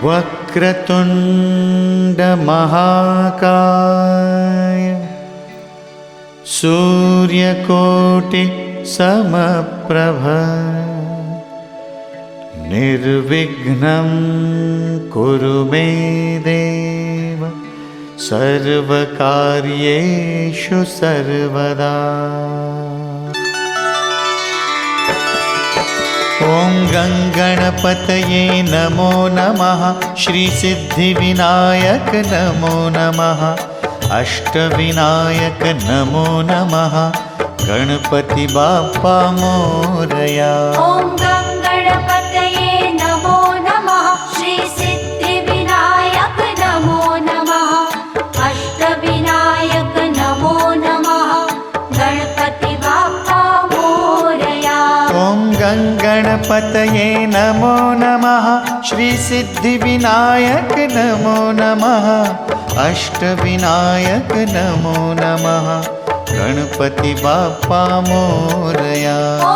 वक्रतुण्ड महाकाय सूर्यकोटि समप्रभ निर्विघ्नं कुरु मे देव सर्वकार्येषु सर्वदा। ॐ गणपतये नमो नमः। श्रीसिद्धिविनायक नमो नमः। अष्टविनायक नमो नमः। गणपति बाप्पा मोरया। ॐ गणपतये नमो नमः। श्रीसिद्धिविनायक नमो नमः। अष्टविनायक नमो नमः। गणपति बाप्पा मोरया। ॐ गणपतये नमो नमः। श्रीसिद्धिविनायक नमो नमः। अष्टविनायक नमो नमः। गणपति बाप्पा मोरया। ॐ